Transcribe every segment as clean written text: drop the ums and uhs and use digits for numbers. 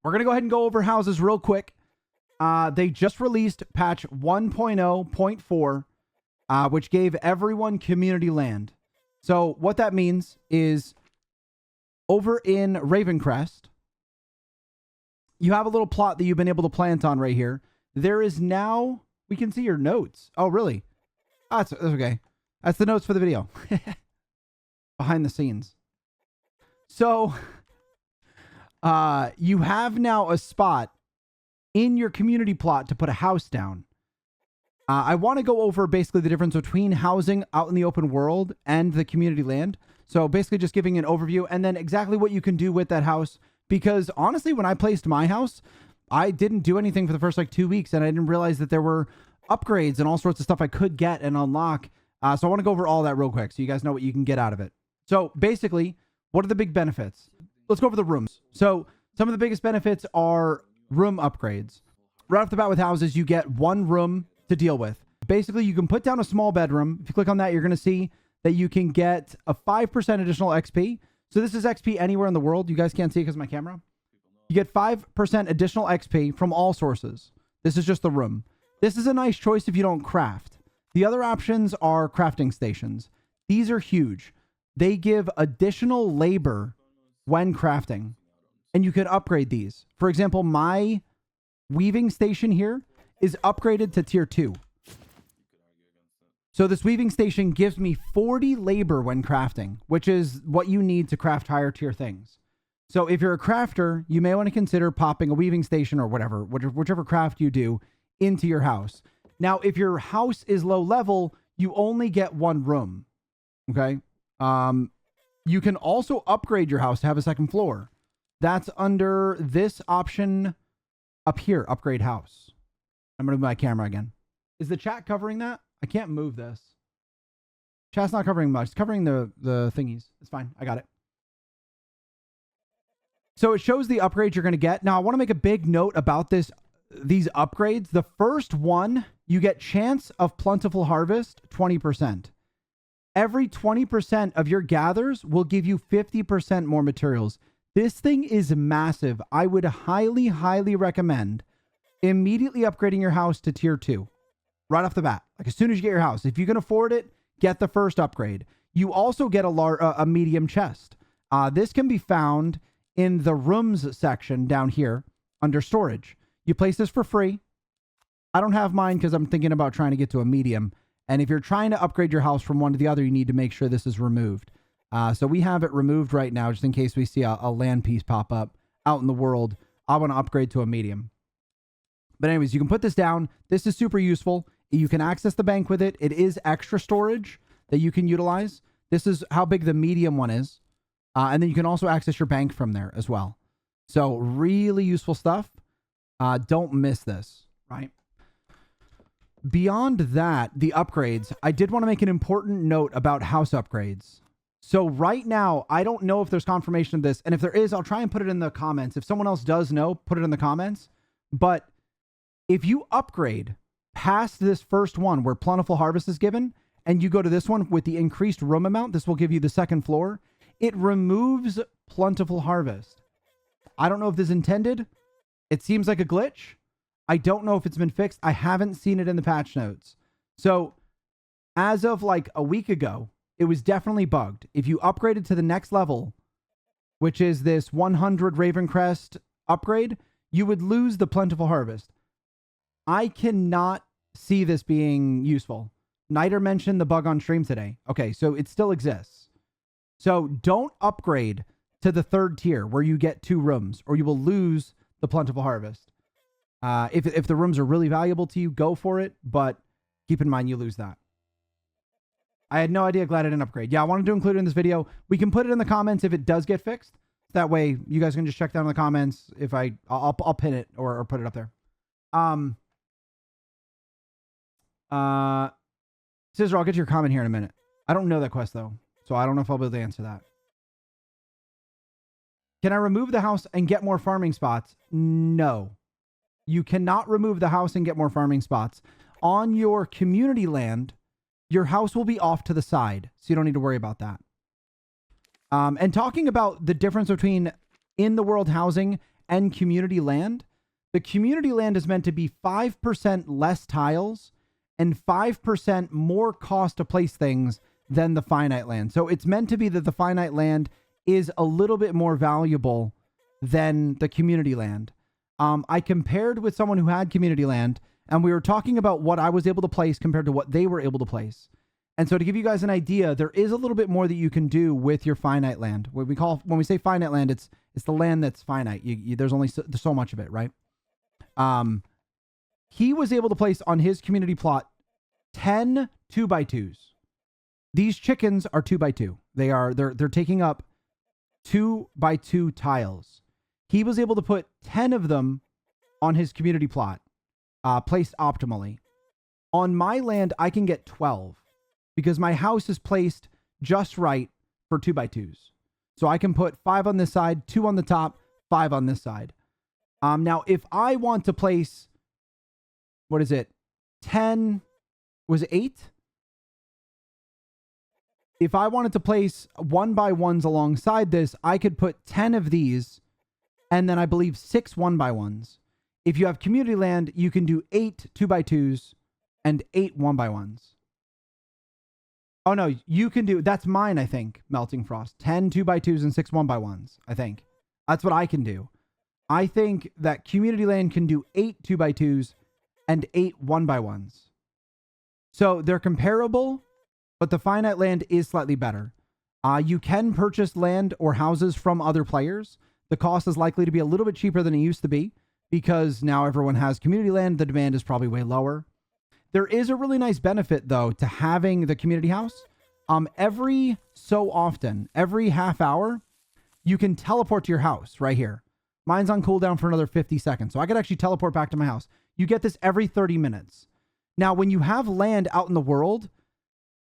We're going to go ahead and go over houses real quick. They just released patch 1.0.4, which gave everyone community land. So what that means is over in Ravencrest, you have a little plot that you've been able to plant on right here. There is now, we can see your notes. Oh, really? Oh, that's okay. That's the notes for the video. Behind the scenes. So, you have now a spot in your community plot to put a house down. I want to go over basically the difference between housing out in the open world and the community land. So basically just giving an overview and then exactly what you can do with that house. Because honestly, when I placed my house, I didn't do anything for the first like 2 weeks and I didn't realize that there were upgrades and all sorts of stuff I could get and unlock. So I want to go over all that real quick so you guys know what you can get out of it. So basically, what are the big benefits? Let's go over the rooms. So some of the biggest benefits are room upgrades. Right off the bat with houses, you get one room to deal with. Basically, you can put down a small bedroom. If you click on that, you're going to see that you can get a 5% additional XP. So this is XP anywhere in the world. You guys can't see it because of my camera. You get 5% additional XP from all sources. This is just the room. This is a nice choice if you don't craft. The other options are crafting stations. These are huge. They give additional labor when crafting, and you can upgrade these. For example, my weaving station here is upgraded to tier 2. So this weaving station gives me 40 labor when crafting, which is what you need to craft higher tier things. So if you're a crafter, you may want to consider popping a weaving station or whatever, whichever craft you do into your house. Now, if your house is low level, you only get one room. Okay. You can also upgrade your house to have a second floor. That's under this option up here, upgrade house. I'm going to move my camera again. Is the chat covering that? I can't move this. Chat's not covering much. It's covering the thingies. It's fine. I got it. So it shows the upgrades you're going to get. Now, I want to make a big note about these upgrades. The first one, you get chance of plentiful harvest, 20%. Every 20% of your gathers will give you 50% more materials. This thing is massive. I would highly, highly recommend immediately upgrading your house to tier 2. Right off the bat. Like as soon as you get your house. If you can afford it, get the first upgrade. You also get a medium chest. This can be found in the rooms section down here under storage. You place this for free. I don't have mine because I'm thinking about trying to get to a medium. And if you're trying to upgrade your house from one to the other, you need to make sure this is removed. So we have it removed right now, just in case we see a land piece pop up out in the world. I want to upgrade to a medium. But anyways, you can put this down. This is super useful. You can access the bank with it. It is extra storage that you can utilize. This is how big the medium one is. And then you can also access your bank from there as well. So really useful stuff. Don't miss this, right? Beyond that, the upgrades, I did want to make an important note about house upgrades. So right now, I don't know if there's confirmation of this. And if there is, I'll try and put it in the comments. If someone else does know, put it in the comments. But if you upgrade past this first one where plentiful harvest is given, and you go to this one with the increased room amount, this will give you the second floor. It removes plentiful harvest. I don't know if this is intended. It seems like a glitch. I don't know if it's been fixed. I haven't seen it in the patch notes. So as of like a week ago, it was definitely bugged. If you upgraded to the next level, which is this 100 Ravencrest upgrade, you would lose the plentiful harvest. I cannot see this being useful. Niter mentioned the bug on stream today. Okay, so it still exists. So don't upgrade to the third tier where you get 2 rooms or you will lose the plentiful harvest. If the rooms are really valuable to you, go for it. But keep in mind, you lose that. I had no idea. Glad I didn't upgrade. Yeah, I wanted to include it in this video. We can put it in the comments if it does get fixed. That way, you guys can just check down in the comments. If I'll pin it or put it up there. Scissor, I'll get to your comment here in a minute. I don't know that quest though, so I don't know if I'll be able to answer that. Can I remove the house and get more farming spots? No. You cannot remove the house and get more farming spots. On your community land, your house will be off to the side, so you don't need to worry about that. And talking about the difference between in the world housing and community land. The community land is meant to be 5% less tiles and 5% more cost to place things than the finite land. So it's meant to be that the finite land is a little bit more valuable than the community land. I compared with someone who had community land, and we were talking about what I was able to place compared to what they were able to place. And so to give you guys an idea, there is a little bit more that you can do with your finite land. When we say finite land, it's the land that's finite. There's only so much of it, right? He was able to place on his community plot 10 2x2s. These chickens are 2x2. They're taking up 2x2 tiles. He was able to put 10 of them on his community plot, placed optimally. On my land, I can get 12 because my house is placed just right for 2x2s. So I can put 5 on this side, 2 on the top, 5 on this side. Now, if I want to place, 10, was it 8? If I wanted to place 1x1s alongside this, I could put 10 of these and then I believe 6 1x1s. If you have community land, you can do 8 2x2s and 8 1x1s. Oh no, you can do, that's mine, I think, Melting Frost. 10 2x2s and 6 1x1s, I think. That's what I can do. I think that community land can do 8 2x2s and 8 1x1s. So they're comparable, but the finite land is slightly better. You can purchase land or houses from other players. The cost is likely to be a little bit cheaper than it used to be because now everyone has community land. The demand is probably way lower. There is a really nice benefit, though, to having the community house. Every so often, every half hour, you can teleport to your house right here. Mine's on cooldown for another 50 seconds, so I could actually teleport back to my house. You get this every 30 minutes. Now, when you have land out in the world,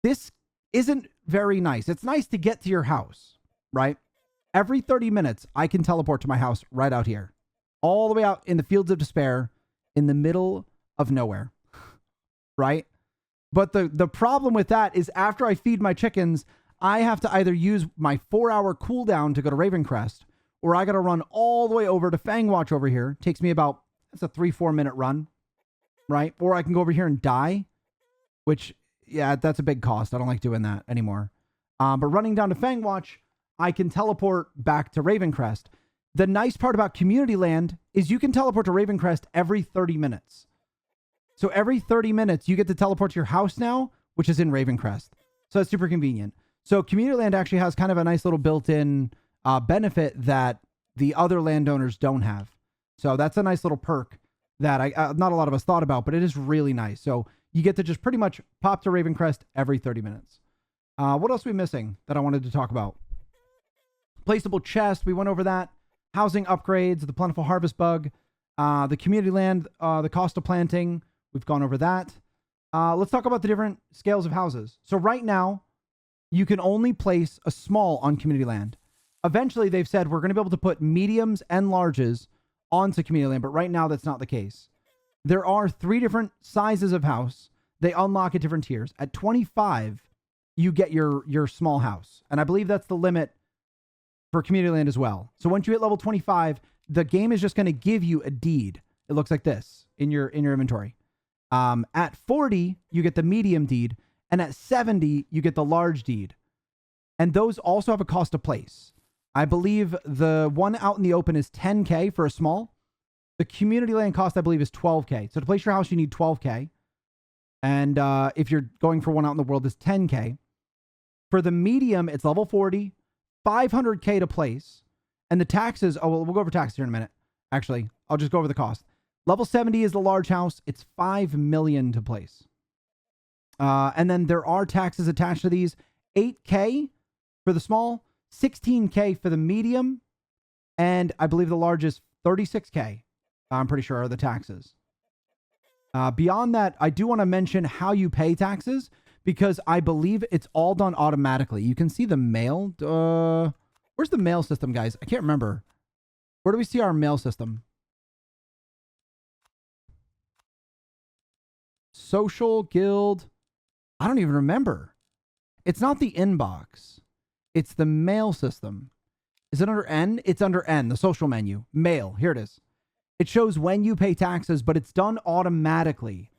this isn't very nice. It's nice to get to your house, right? Every 30 minutes, I can teleport to my house right out here. All the way out in the Fields of Despair, in the middle of nowhere, right? But the problem with that is after I feed my chickens, I have to either use my 4-hour cooldown to go to Ravencrest, or I got to run all the way over to Fangwatch over here. It takes me about, that's a 3-4 minute run, right? Or I can go over here and die, which, yeah, that's a big cost. I don't like doing that anymore. But running down to Fangwatch, I can teleport back to Ravencrest. The nice part about community land is you can teleport to Ravencrest every 30 minutes. So every 30 minutes, you get to teleport to your house now, which is in Ravencrest. So it's super convenient. So community land actually has kind of a nice little built-in benefit that the other landowners don't have. So that's a nice little perk that not a lot of us thought about, but it is really nice. So you get to just pretty much pop to Ravencrest every 30 minutes. What else are we missing that I wanted to talk about? Placeable chest, we went over that. Housing upgrades, the plentiful harvest bug, the community land, the cost of planting, we've gone over that. Let's talk about the different scales of houses. So right now, you can only place a small on community land. Eventually, they've said we're going to be able to put mediums and larges onto community land, but right now that's not the case. There are 3 different sizes of house. They unlock at different tiers. At 25, you get your small house. And I believe that's the limit for community land as well. So once you hit level 25, the game is just going to give you a deed. It looks like this in your inventory. At 40, you get the medium deed. And at 70, you get the large deed. And those also have a cost to place. I believe the one out in the open is 10K for a small. The community land cost, I believe, is 12K. So to place your house, you need 12K. And if you're going for one out in the world, it's 10K. For the medium, it's level 40, 500K to place. And the taxes, we'll go over taxes here in a minute. Actually, I'll just go over the cost. Level 70 is the large house. It's 5 million to place. And then there are taxes attached to these. 8K for the small, 16K for the medium, and I believe the large is 36K. I'm pretty sure are the taxes. Beyond that, I do want to mention how you pay taxes because I believe it's all done automatically. You can see the mail. Where's the mail system, guys? I can't remember. Where do we see our mail system? Social, guild. I don't even remember. It's not the inbox. It's the mail system. Is it under N? It's under N, the social menu. Mail. Here it is. It shows when you pay taxes, but it's done automatically.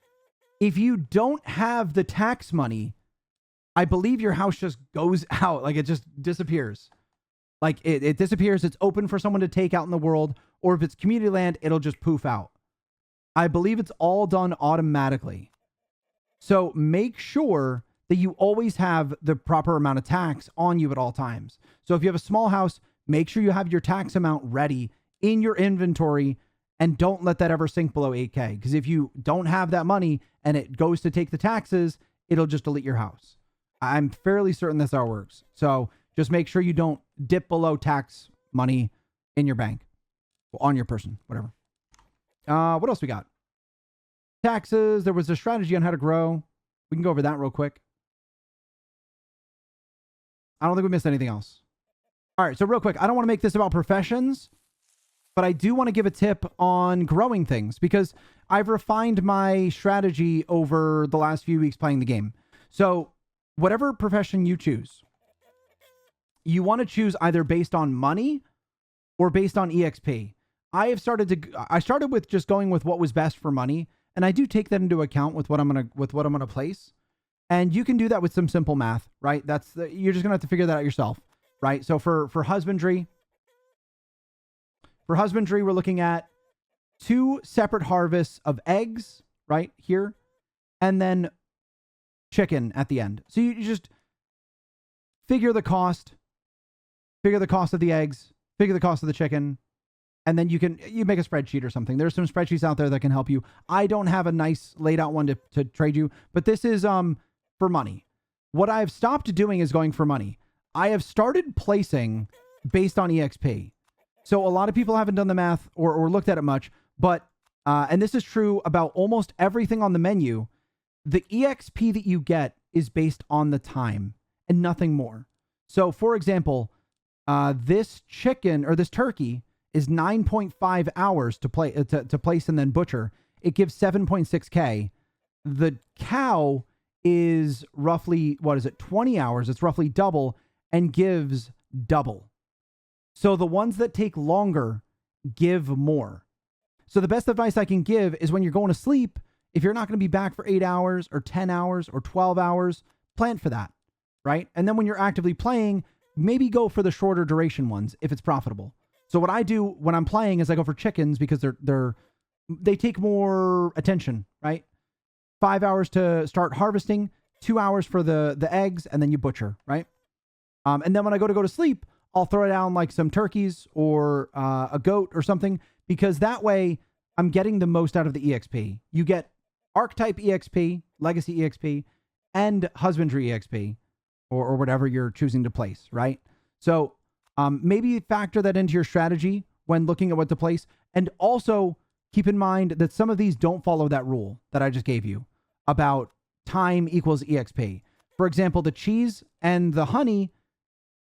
If you don't have the tax money, I believe your house just goes out. Like, it just disappears. Like, it disappears. It's open for someone to take out in the world. Or if it's community land, it'll just poof out. I believe it's all done automatically. So make sure that you always have the proper amount of tax on you at all times. So if you have a small house, make sure you have your tax amount ready in your inventory, and don't let that ever sink below 8K. Because if you don't have that money and it goes to take the taxes, it'll just delete your house. I'm fairly certain that's how it works. So just make sure you don't dip below tax money in your bank, on your person, whatever. What else we got? Taxes. There was a strategy on how to grow. We can go over that real quick. I don't think we missed anything else. All right, so real quick, I don't want to make this about professions, but I do want to give a tip on growing things because I've refined my strategy over the last few weeks playing the game. So whatever profession you choose, you want to choose either based on money or based on EXP. I started with just going with what was best for money, and I do take that into account with what I'm gonna place. And you can do that with some simple math, right? You're just gonna have to figure that out yourself, right? So for husbandry, we're looking at 2 separate harvests of eggs right here, and then chicken at the end. So you just figure the cost of the eggs, figure the cost of the chicken, and then you make a spreadsheet or something. There's some spreadsheets out there that can help you. I don't have a nice laid out one to trade you, but this is for money. What I've stopped doing is going for money. I have started placing based on EXP. So a lot of people haven't done the math or looked at it much, but and this is true about almost everything on the menu. The EXP that you get is based on the time and nothing more. So for example, this chicken or this turkey is 9.5 hours to place and then butcher. It gives 7.6K. The cow is roughly, 20 hours. It's roughly double and gives double. So the ones that take longer give more. So the best advice I can give is when you're going to sleep, if you're not going to be back for 8 hours or 10 hours or 12 hours, plan for that, right? And then when you're actively playing, maybe go for the shorter duration ones if it's profitable. So what I do when I'm playing is I go for chickens because they take more attention, right? 5 hours to start harvesting, 2 hours for the eggs, and then you butcher, right? And then when I go to sleep, I'll throw down like some turkeys or a goat or something, because that way I'm getting the most out of the EXP. You get archetype EXP, legacy EXP, and husbandry EXP, or whatever you're choosing to place, right? So maybe factor that into your strategy when looking at what to place. And also keep in mind that some of these don't follow that rule that I just gave you about time equals EXP. For example, the cheese and the honey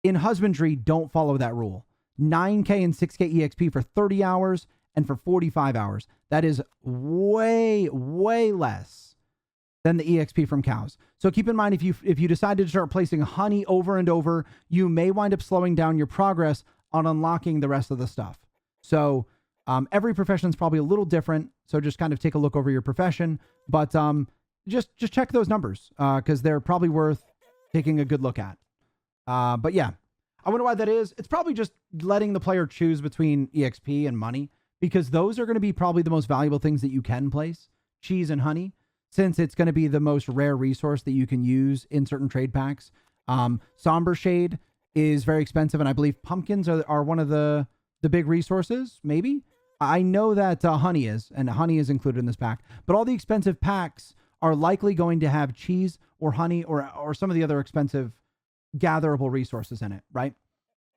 in husbandry don't follow that rule. 9K and 6K EXP for 30 hours and for 45 hours. That is way, way less than the EXP from cows. So keep in mind, if you decide to start placing honey over and over, you may wind up slowing down your progress on unlocking the rest of the stuff. So every profession is probably a little different. So just kind of take a look over your profession, but just check those numbers because they're probably worth taking a good look at. But yeah, I wonder why that is. It's probably just letting the player choose between EXP and money, because those are going to be probably the most valuable things that you can place, cheese and honey, since it's going to be the most rare resource that you can use in certain trade packs. Somber Shade is very expensive, and I believe pumpkins are one of the big resources, maybe. I know that honey is, and honey is included in this pack, but all the expensive packs are likely going to have cheese or honey or some of the other expensive gatherable resources in it, right?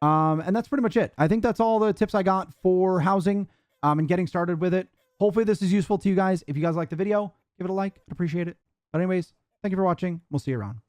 And that's pretty much it. I think that's all the tips I got for housing and getting started with it. Hopefully this is useful to you guys. If you guys like the video, give it a like. I'd appreciate it. But anyways, thank you for watching. We'll see you around.